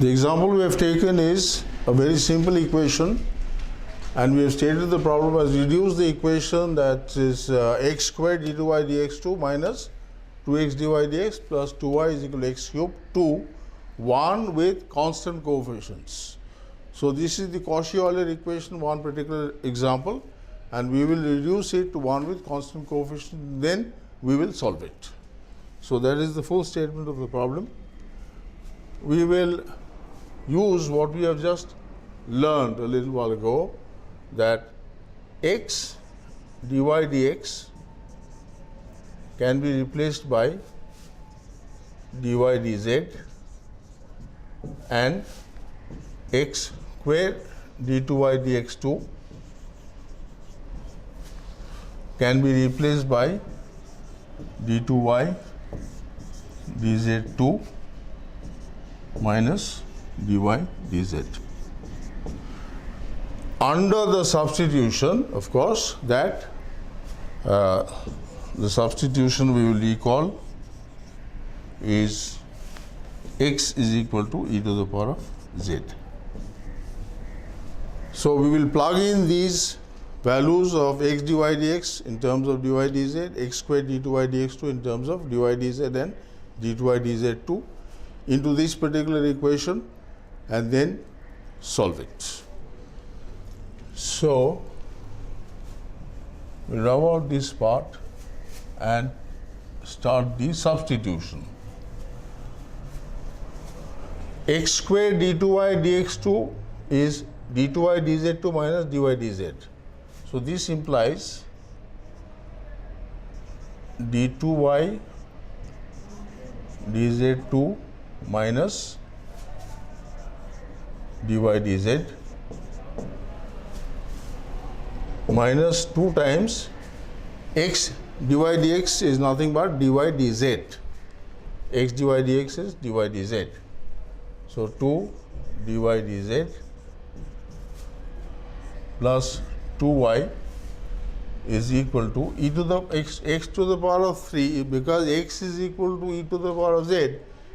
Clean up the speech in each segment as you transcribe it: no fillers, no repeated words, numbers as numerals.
The example we have taken is a very simple equation, and we have stated the problem as reduce the equation that is x squared d2 by dx2 minus 2x dy dx plus 2y is equal to x cubed to 1 with constant coefficients. So this is the Cauchy-Euler equation, one particular example, and we will reduce it to 1 with constant coefficient, then we will solve it. So that is the full statement of the problem. We will use what we have just learned a little while ago, that x dy dx can be replaced by dy dz and x squared d2y dx2 can be replaced by d2y dz2 minus dy dz. Under the substitution, of course, that the substitution we will recall is x is equal to e to the power of z. So we will plug in these values of x dy dx in terms of dy dz, x squared d2y dx2 in terms of dy dz and d2y dz2 into this particular equation and then solve it. So we rub out this part and start the substitution. X squared d2y dx2 is d2y dz2 minus dy dz. So this implies d2y dz2 minus dy dz minus 2 times x dy dx is nothing but dy dz. X dy dx is dy dz. So 2 dy dz plus 2y is equal to e to the x to the power of 3, because x is equal to e to the power of z,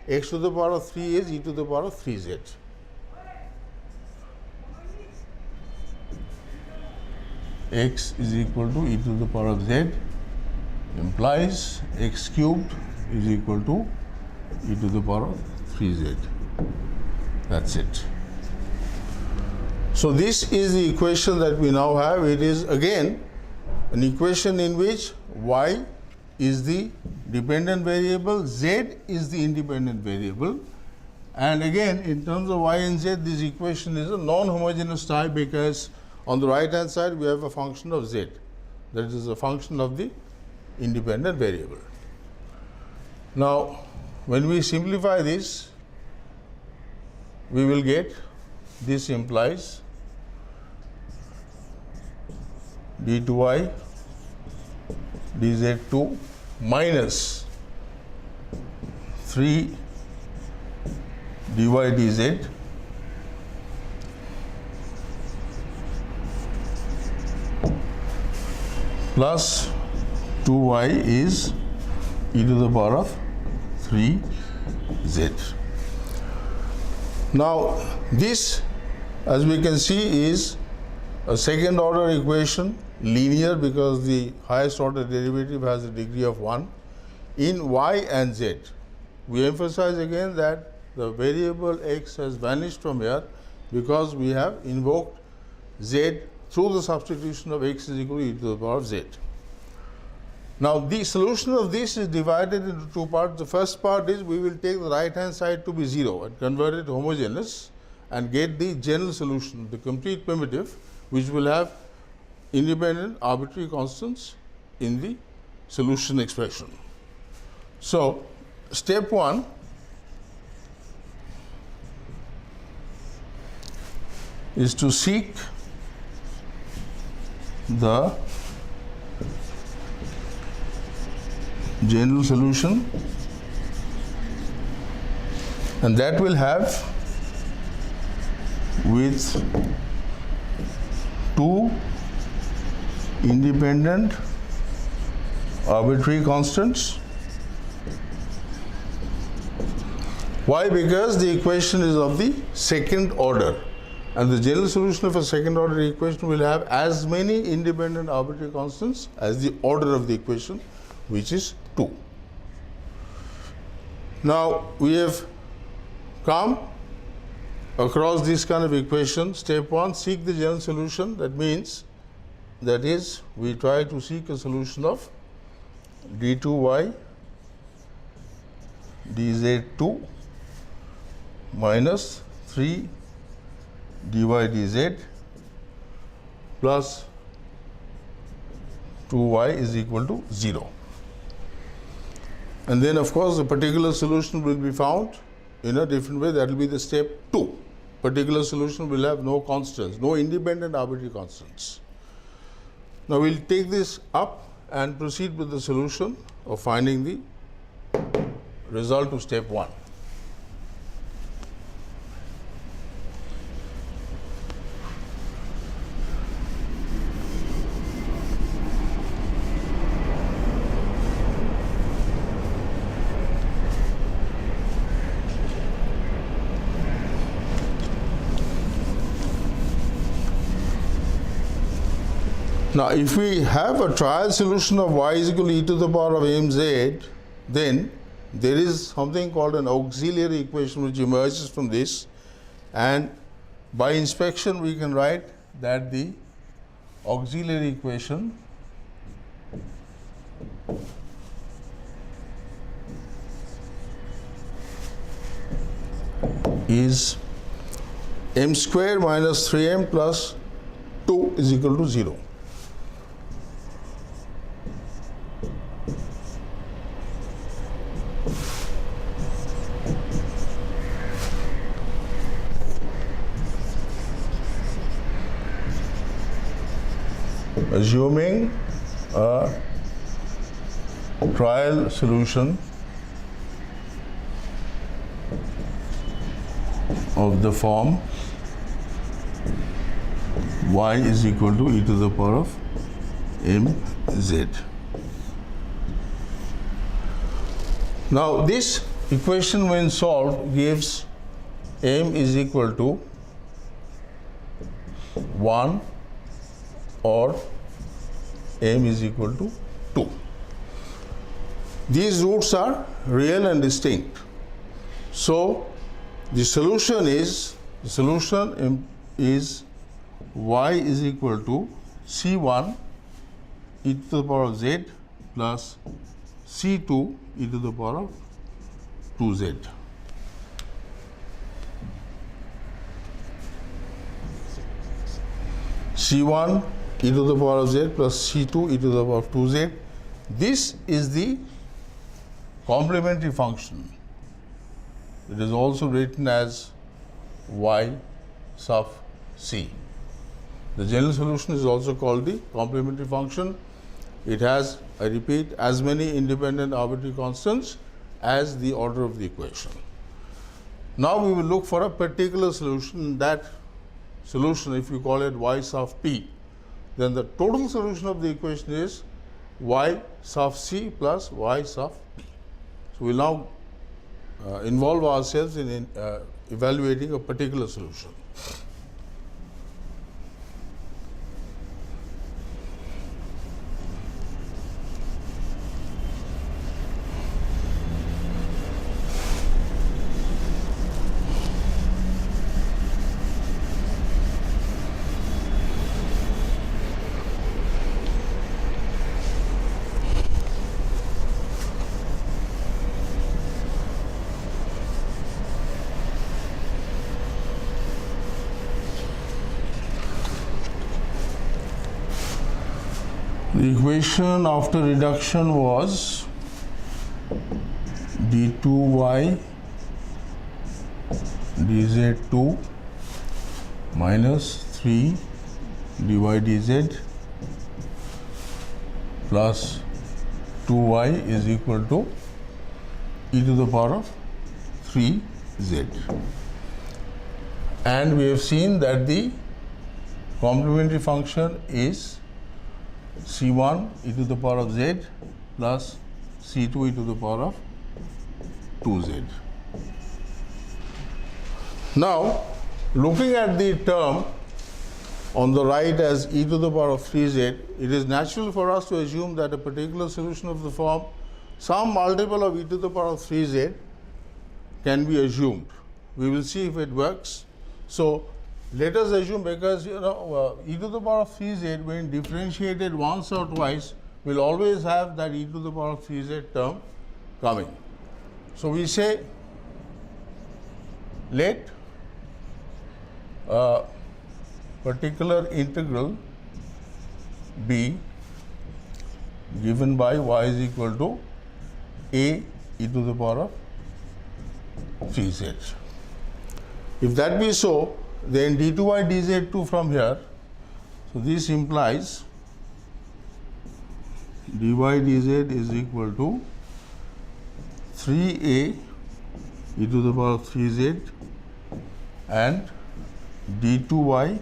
x to the power of 3 is e to the power of 3z. X is equal to e to the power of z implies x cubed is equal to e to the power of 3z. That's it. So this is the equation that we now have. It is again an equation in which y is the dependent variable, z is the independent variable, and again in terms of y and z this equation is a non-homogeneous type, because on the right hand side we have a function of z, that is a function of the independent variable. Now when we simplify this, we will get this implies d2y dz2 minus 3 dy dz plus 2y is e to the power of 3z. Now this, as we can see, is a second order equation, linear, because the highest order derivative has a degree of 1 in y and z. We emphasize again that the variable x has vanished from here because we have invoked z through the substitution of x is equal to e to the power of z. Now the solution of this is divided into two parts. The first part is we will take the right hand side to be 0 and convert it to homogeneous and get the general solution, the complete primitive, which will have independent arbitrary constants in the solution expression. So step 1 is to seek the general solution, and that will have with 2 independent arbitrary constants. Why? Because the equation is of the second order, and the general solution of a second order equation will have as many independent arbitrary constants as the order of the equation, which is 2. Now we have come across this kind of equation. Step 1, seek the general solution. That is, we try to seek a solution of d2y dz2 minus 3 dy dz plus 2y is equal to 0. And then of course the particular solution will be found in a different way. That will be the step 2. Particular solution will have no constants, no independent arbitrary constants. Now we will take this up and proceed with the solution of finding the result of step 1. Now, if we have a trial solution of y is equal to e to the power of mz, then there is something called an auxiliary equation which emerges from this, and by inspection we can write that the auxiliary equation is m square minus 3m plus 2 is equal to 0. Assuming a trial solution of the form y is equal to e to the power of mz. Now this equation when solved gives m is equal to 1 or m is equal to 2. These roots are real and distinct. So the solution is y is equal to c1 e to the power of z plus c2 e to the power of 2z. c1 e to the power of z plus c2 e to the power of 2z. This is the complementary function. It is also written as y sub c. The general solution is also called the complementary function. It has, I repeat, as many independent arbitrary constants as the order of the equation. Now we will look for a particular solution. That solution, if you call it y sub p, then the total solution of the equation is y sub c plus y sub p. So we will now involve ourselves in evaluating a particular solution. The equation after reduction was d2y dz2 minus 3 dy dz plus 2y is equal to e to the power of 3z. And we have seen that the complementary function is c1 e to the power of z plus c2 e to the power of 2z. Now, looking at the term on the right as e to the power of 3z, it is natural for us to assume that a particular solution of the form some multiple of e to the power of 3z can be assumed. We will see if it works. So, let us assume, because e to the power of 3z when differentiated once or twice will always have that e to the power of 3z term coming. So, we say let a particular integral be given by y is equal to a e to the power of 3z. If that be so, then d2y dz2 from here, so this implies dy dz is equal to 3a e to the power of 3z and d2y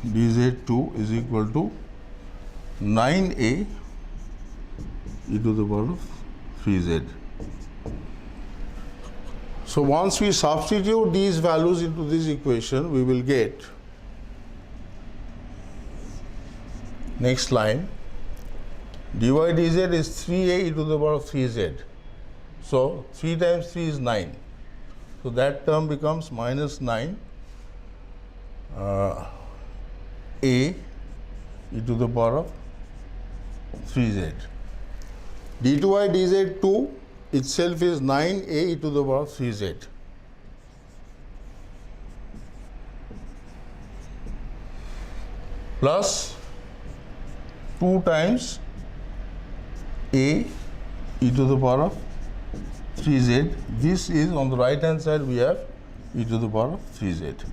dz2 is equal to 9a e to the power of 3z. So, once we substitute these values into this equation, we will get, next line, dy dz is 3a e to the power of 3z. So, 3 times 3 is 9. So, that term becomes minus 9 a e to the power of 3z. d2y dz2 itself is 9a e to the power of 3z. Plus 2 times a e to the power of 3z. This is on the right hand side, we have e to the power of 3z.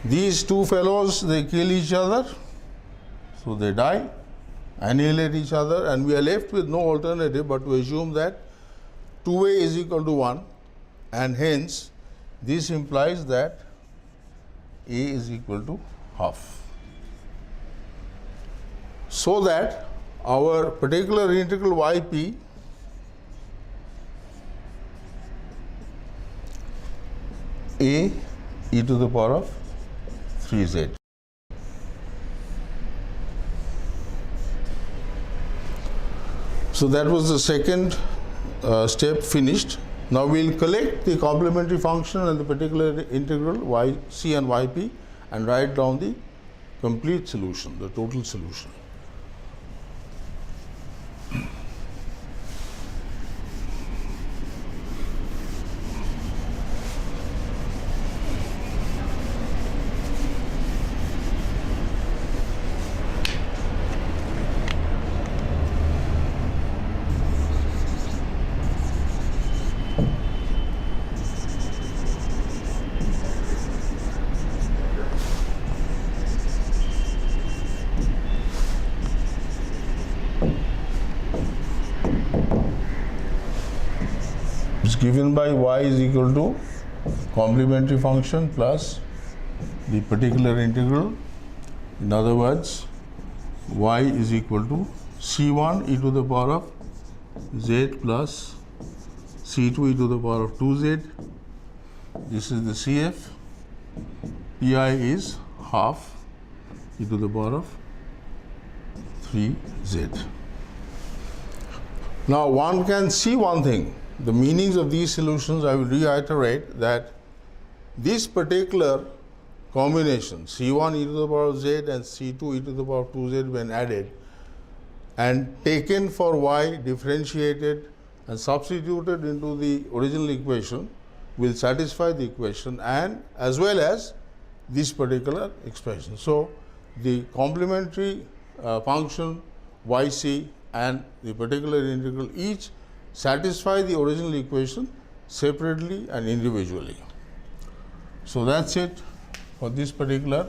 These two fellows, they kill each other, so they die, annihilate each other, and we are left with no alternative but to assume that 2a is equal to 1, and hence this implies that a is equal to half. So that our particular integral yp a e to the power of 3z. So that was the second step finished. Now we will collect the complementary function and the particular integral yc and yp and write down the complete solution, the total solution. Given by y is equal to complementary function plus the particular integral. In other words, y is equal to c1 e to the power of z plus c2 e to the power of 2z. This is the CF. Pi is half e to the power of 3z. Now one can see one thing. The meanings of these solutions, I will reiterate that this particular combination c1 e to the power of z and c2 e to the power of 2z when added and taken for y, differentiated and substituted into the original equation will satisfy the equation and as well as this particular expression. So, the complementary function yc and the particular integral each satisfy the original equation separately and individually. So, that is it for this particular